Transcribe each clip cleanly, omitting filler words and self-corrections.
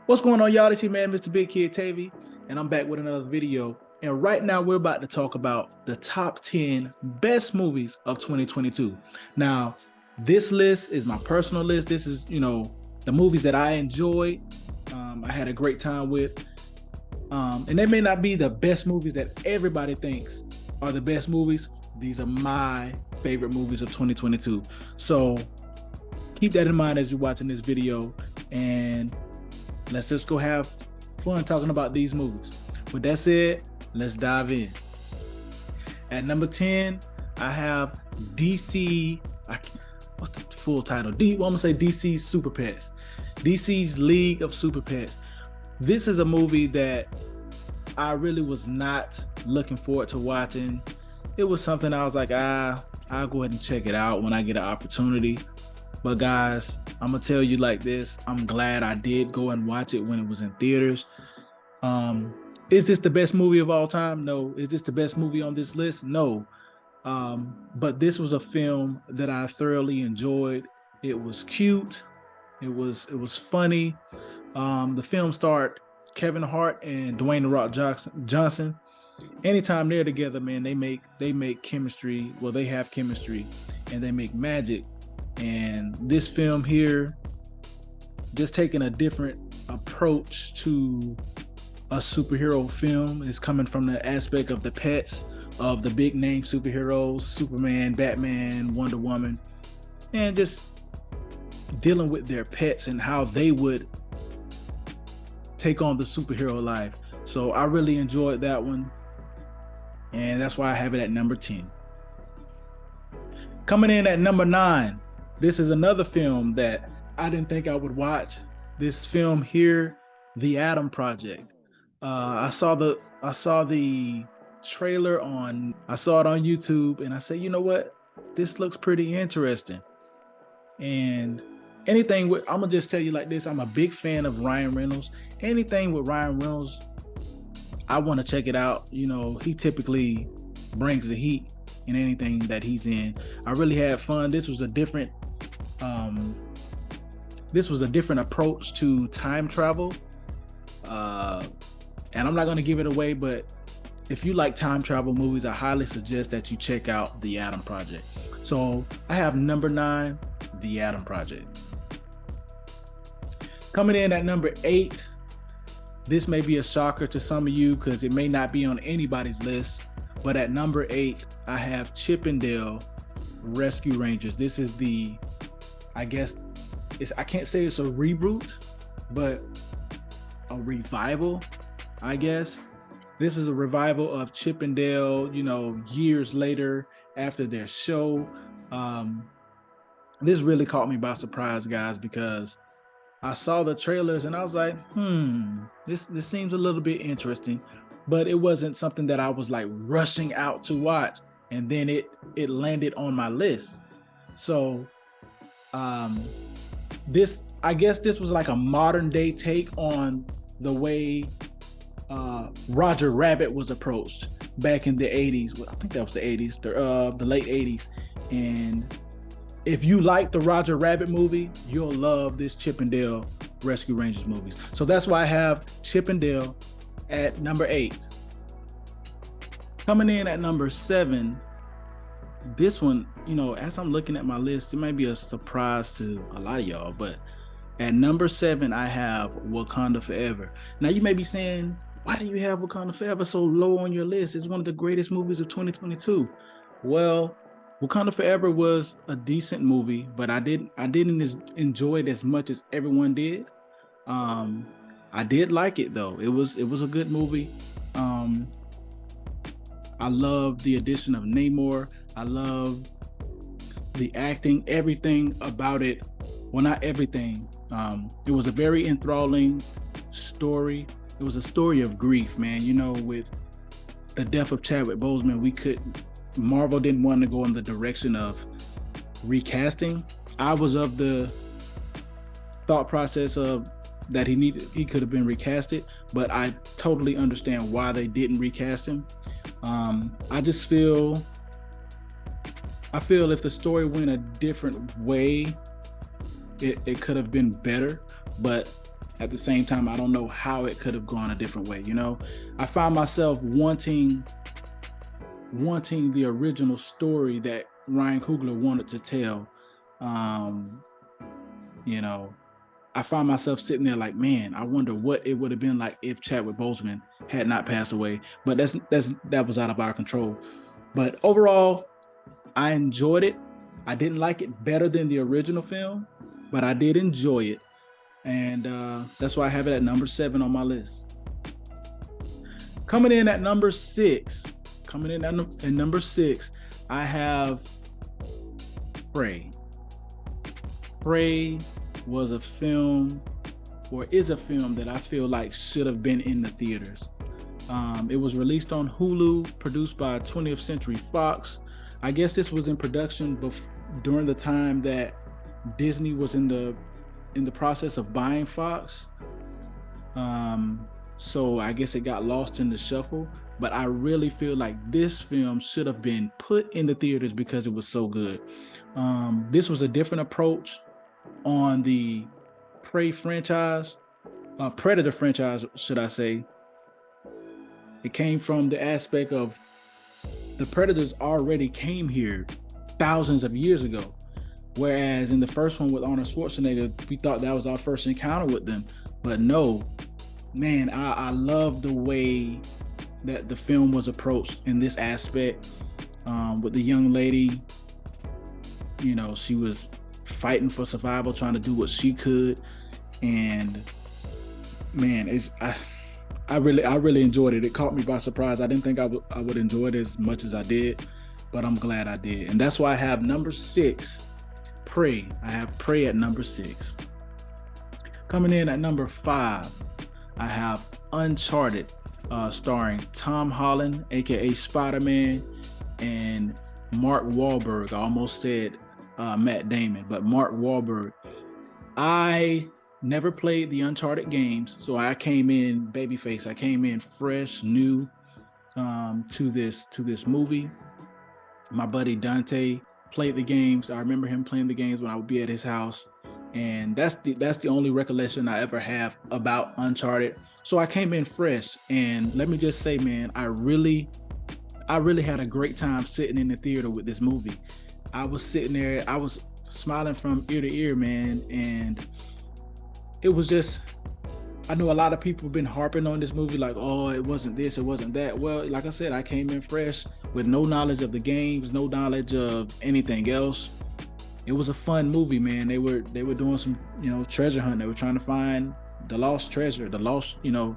What's going on, y'all? It's your man, Mr. Big Kid Tavy, and I'm back with another video. And right now, we're about to talk about the top 10 best movies of 2022. Now, this list is my personal list. This is, the movies that I enjoyed, I had a great time with. And they may not be the best movies that everybody thinks are the best movies. These are my favorite movies of 2022. So keep that in mind as you're watching this video, and let's just go have fun talking about these movies. With that said, let's dive in. At number 10, I have DC. What's the full title? I'm gonna say DC Super Pets. DC's League of Super Pets. This is a movie that I really was not looking forward to watching. It was something I was like, I'll go ahead and check it out when I get an opportunity. But guys, I'm gonna tell you like this, I'm glad I did go and watch it when it was in theaters. Is this the best movie of all time? No. Is this the best movie on this list? No. But this was a film that I thoroughly enjoyed. It was cute. It was funny. The film starred Kevin Hart and Dwayne "The Rock" Johnson. Anytime they're together, man, they make chemistry. Well, they have chemistry and they make magic. And this film here, just taking a different approach to a superhero film, is coming from the aspect of the pets of the big name superheroes, Superman, Batman, Wonder Woman, and just dealing with their pets and how they would take on the superhero life. So I really enjoyed that one, and that's why I have it at number 10. Coming in at number 9, this is another film that I didn't think I would watch. This film here, The Adam Project. I saw the trailer I saw it on YouTube, and I said, you know what? This looks pretty interesting. And I'm gonna just tell you like this, I'm a big fan of Ryan Reynolds. Anything with Ryan Reynolds, I want to check it out. He typically brings the heat in anything that he's in. I really had fun. This was a different approach to time travel, and I'm not going to give it away, but if you like time travel movies, I highly suggest that you check out The Adam Project. So I have number 9, The Adam Project. Coming in at number 8, this may be a shocker to some of you because it may not be on anybody's list, but at number 8, I have Chippendale Rescue Rangers. This is I can't say it's a reboot, but a revival, I guess. This is a revival of Chippendale, years later after their show. This really caught me by surprise, guys, because I saw the trailers and I was like, this seems a little bit interesting, but it wasn't something that I was like rushing out to watch. And then it landed on my list. So I guess this was like a modern day take on the way Roger Rabbit was approached back in the 80s. I think that was the 80s, the late 80s. And if you like the Roger Rabbit movie, you'll love this Chippendale Rescue Rangers movies. So that's why I have Chippendale at number 8. Coming in at number 7, this one, as I'm looking at my list, it might be a surprise to a lot of y'all, but at number 7, I have Wakanda Forever. Now you may be saying, why do you have Wakanda Forever so low on your list? It's one of the greatest movies of 2022. Well, Wakanda Forever was a decent movie, but I didn't enjoy it as much as everyone did. I did like it though. It was a good movie. I loved the addition of Namor. I loved the acting, everything about it. Well, not everything. It was a very enthralling story. It was a story of grief, man. With the death of Chadwick Boseman, Marvel didn't want to go in the direction of recasting. I was of the thought process of that he could have been recasted, but I totally understand why they didn't recast him. I feel if the story went a different way, it could have been better. But at the same time, I don't know how it could have gone a different way. You know, I find myself wanting the original story that Ryan Coogler wanted to tell. Um, you know, I find myself sitting there like, man, I wonder what it would have been like if Chadwick Boseman had not passed away. But that was out of our control. But overall, I enjoyed it. I didn't like it better than the original film, but I did enjoy it. And that's why I have it at number 7 on my list. Coming in at number 6, I have Prey. Prey was a film, or is a film, that I feel like should have been in the theaters. It was released on Hulu, produced by 20th Century Fox. I guess this was in production during the time that Disney was in the process of buying Fox. So I guess it got lost in the shuffle, but I really feel like this film should have been put in the theaters because it was so good. This was a different approach on the Predator franchise, should I say. It came from the aspect of the Predators already came here thousands of years ago. Whereas in the first one with Arnold Schwarzenegger, we thought that was our first encounter with them. But no, man, I love the way that the film was approached in this aspect. With the young lady, you know, she was fighting for survival, trying to do what she could. And man, I really enjoyed it. It caught me by surprise. I didn't think I would enjoy it as much as I did, but I'm glad I did. And that's why I have number 6, Prey. I have Prey at number 6. Coming in at number 5, I have Uncharted, starring Tom Holland, aka Spider-Man, and Mark Wahlberg. I almost said Matt Damon, but Mark Wahlberg. I never played the Uncharted games, so I came in babyface. I came in fresh, new to this movie. My buddy Dante played the games. I remember him playing the games when I would be at his house, and that's the only recollection I ever have about Uncharted. So I came in fresh, and let me just say, man, I really had a great time sitting in the theater with this movie. I was sitting there, I was smiling from ear to ear, man, and it was just, I know a lot of people have been harping on this movie like, oh, it wasn't this, it wasn't that. Well, like I said, I came in fresh with no knowledge of the games, no knowledge of anything else. It was a fun movie, man. They were doing some, you know, treasure hunt. They were trying to find the lost treasure, the lost, you know,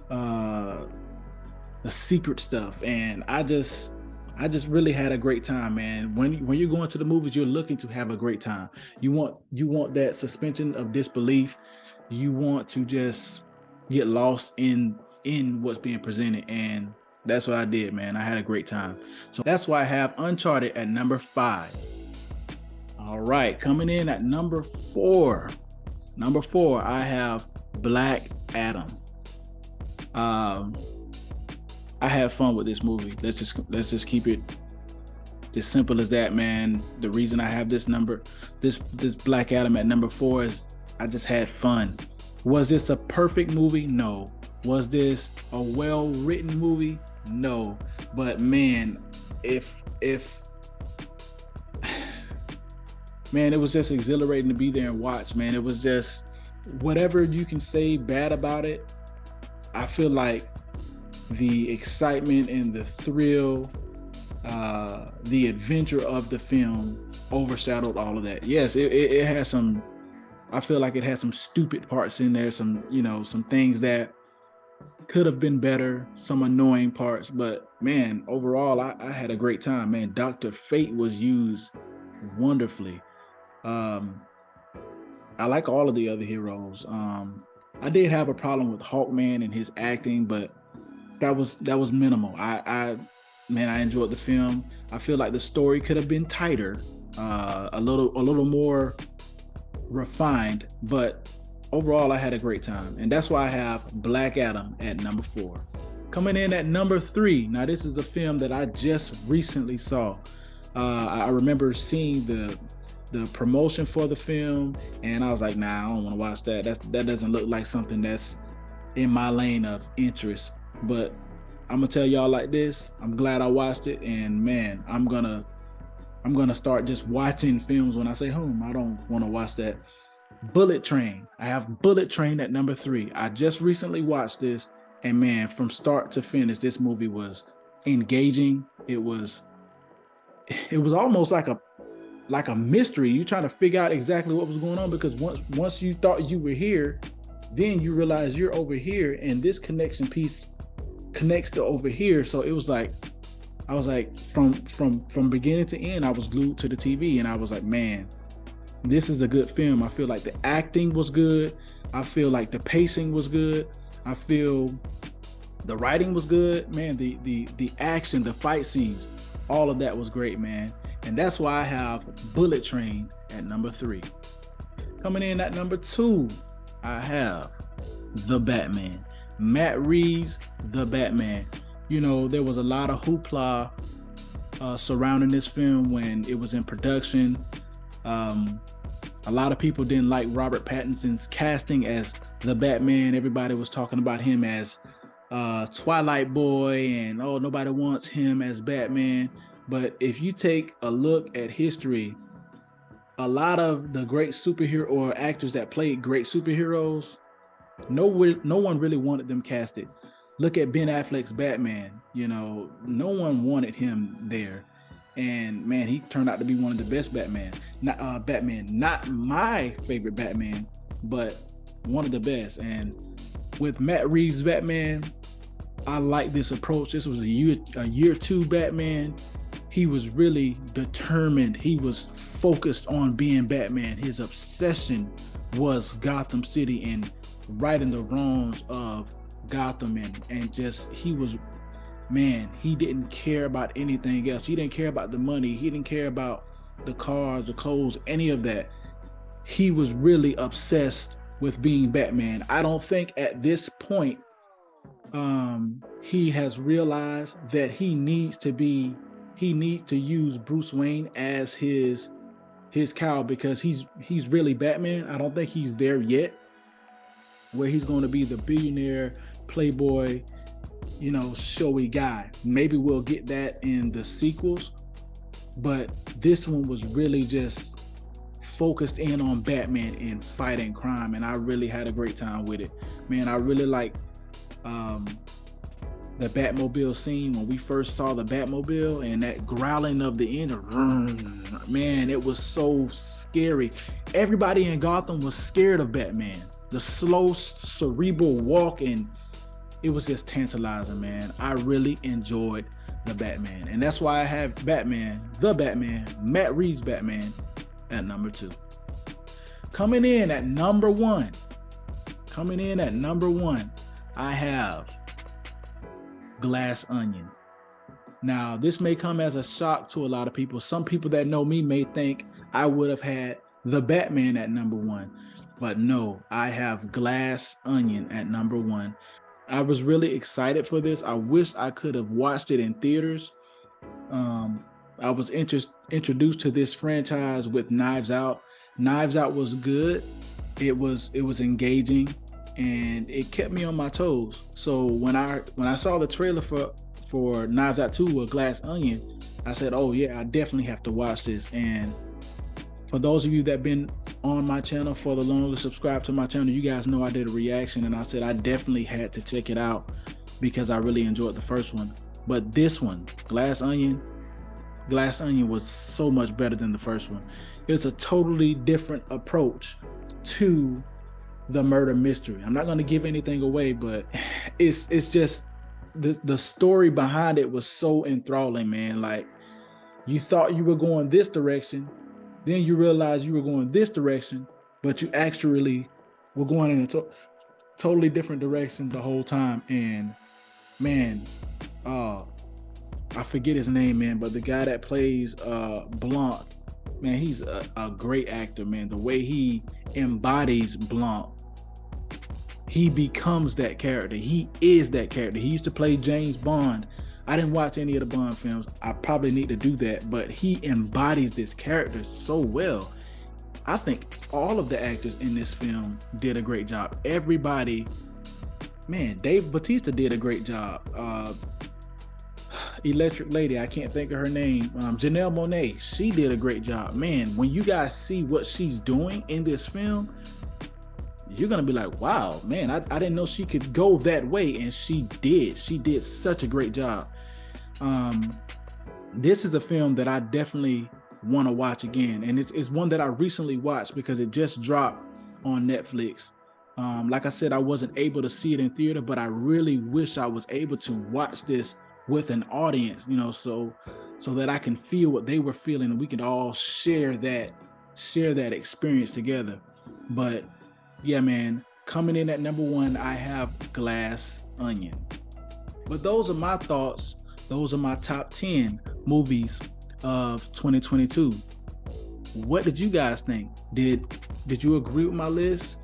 the secret stuff. And I just really had a great time, man. When you're going to the movies, you're looking to have a great time. You want that suspension of disbelief. You want to just get lost in what's being presented, and that's what I did, man. I had a great time. So that's why I have Uncharted at number 5. All right, coming in at number 4. Number 4, I have Black Adam. I had fun with this movie. Let's just keep it as simple as that, man. The reason I have this Black Adam at number 4 is I just had fun. Was this a perfect movie? No. Was this a well-written movie? No. But man, man, it was just exhilarating to be there and watch, man. It was just, whatever you can say bad about it, I feel like the excitement and the thrill, the adventure of the film overshadowed all of that. Yes, it has some, I feel like it had some stupid parts in there, some things that could have been better, some annoying parts, but man, overall, I had a great time, man. Dr. Fate was used wonderfully. I like all of the other heroes. I did have a problem with Hawkman and his acting, but that was minimal. I enjoyed the film. I feel like the story could have been tighter, a little more refined, but overall I had a great time, and that's why I have Black Adam at number 4. Coming in at number 3, now this is a film that I just recently saw. I remember seeing the promotion for the film, and I was like, nah, I don't want to watch that. That doesn't look like something that's in my lane of interest. But I'm gonna tell y'all like this, I'm glad I watched it, and man, I'm gonna start just watching films when I say home. I don't want to watch that. Bullet Train. I have Bullet Train at number 3. I just recently watched this, and man, from start to finish, this movie was engaging. It was almost like a mystery. You trying to figure out exactly what was going on, because once you thought you were here, then you realize you're over here, and this connection piece connects to over here. So it was like, I was like, from beginning to end, I was glued to the TV, and I was like, man, this is a good film. I feel like the acting was good. I feel like the pacing was good. I feel the writing was good. Man, the action, the fight scenes, all of that was great, man. And that's why I have Bullet Train at number 3. Coming in at number 2, I have The Batman. Matt Reeves, The Batman. You know, there was a lot of hoopla surrounding this film when it was in production. A lot of people didn't like Robert Pattinson's casting as the Batman. Everybody was talking about him as Twilight Boy, and oh, nobody wants him as Batman. But if you take a look at history, a lot of the great superhero or actors that played great superheroes, no one really wanted them casted. Look at Ben Affleck's Batman. You know, no one wanted him there. And man, he turned out to be one of the best Batman. Not my favorite Batman, but one of the best. And with Matt Reeves' Batman, I like this approach. This was a year 2 Batman. He was really determined. He was focused on being Batman. His obsession was Gotham City and righting the wrongs of Gotham, and just, he was, man, he didn't care about anything else. He didn't care about the money. He didn't care about the cars, the clothes, any of that. He was really obsessed with being Batman. I don't think at this point he has realized that he needs to use Bruce Wayne as his cow, because he's really Batman. I don't think he's there yet, where he's going to be the billionaire playboy, you know, showy guy. Maybe we'll get that in the sequels, but this one was really just focused in on Batman and fighting crime, and I really had a great time with it. Man, I really like the Batmobile scene when we first saw the Batmobile and that growling of the engine. Man, it was so scary. Everybody in Gotham was scared of Batman. The slow, cerebral walk, and it was just tantalizing, man. I really enjoyed the Batman, and that's why I have Batman, the Batman, Matt Reeves' Batman at number 2. Coming in at number 1, I have Glass Onion. Now, this may come as a shock to a lot of people. Some people that know me may think I would have had the Batman at number 1, but no, I have Glass Onion at number 1. I was really excited for this. I wish I could have watched it in theaters. I was introduced to this franchise with Knives Out. Knives Out was good. It was engaging, and it kept me on my toes. So when I saw the trailer for Knives Out 2 or Glass Onion, I said, oh yeah, I definitely have to watch this. And for those of you that have been on my channel for the longest, subscribe to my channel, you guys know I did a reaction, and I said I definitely had to check it out because I really enjoyed the first one. But this one, Glass Onion was so much better than the first one. It's a totally different approach to the murder mystery. I'm not going to give anything away, but it's just the story behind it was so enthralling, man. Like, you thought you were going this direction, then you realized you were going this direction, but you actually were going in a totally different direction the whole time. And man, I forget his name, man, but the guy that plays Blanc, man, he's a great actor, man. The way he embodies Blanc, he becomes that character. He is that character. He used to play James Bond. I didn't watch any of the Bond films. I probably need to do that, but he embodies this character so well. I think all of the actors in this film did a great job. Everybody, man, Dave Bautista did a great job. Electric Lady, I can't think of her name. Janelle Monáe, she did a great job. Man, when you guys see what she's doing in this film, you're gonna be like, wow, man, I didn't know she could go that way, and she did. She did such a great job. This is a film that I definitely want to watch again, and it's one that I recently watched because it just dropped on Netflix. Like I said, I wasn't able to see it in theater, but I really wish I was able to watch this with an audience, so that I can feel what they were feeling and we could all share that experience together. But yeah, man, coming in at number 1, I have Glass Onion. But those are my thoughts. Those are my top 10 movies of 2022. What did you guys think? Did you agree with my list?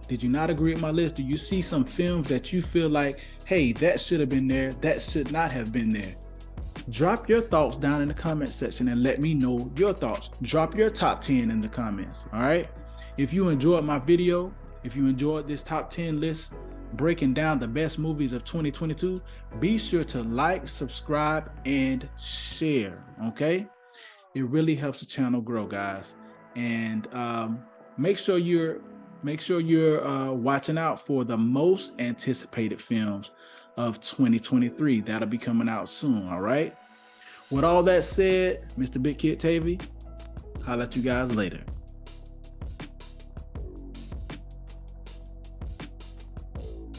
Did you not agree with my list? Do you see some films that you feel like, hey, that should have been there, that should not have been there? Drop your thoughts down in the comment section and let me know your thoughts. Drop your top 10 in the comments, all right? If you enjoyed my video, if you enjoyed this top 10 list, breaking down the best movies of 2022, be sure to like, subscribe, and share, okay? It really helps the channel grow, guys. And make sure you're watching out for the most anticipated films of 2023. That'll be coming out soon, all right? With all that said, Mr. Big Kid Tavy, I'll let you guys later.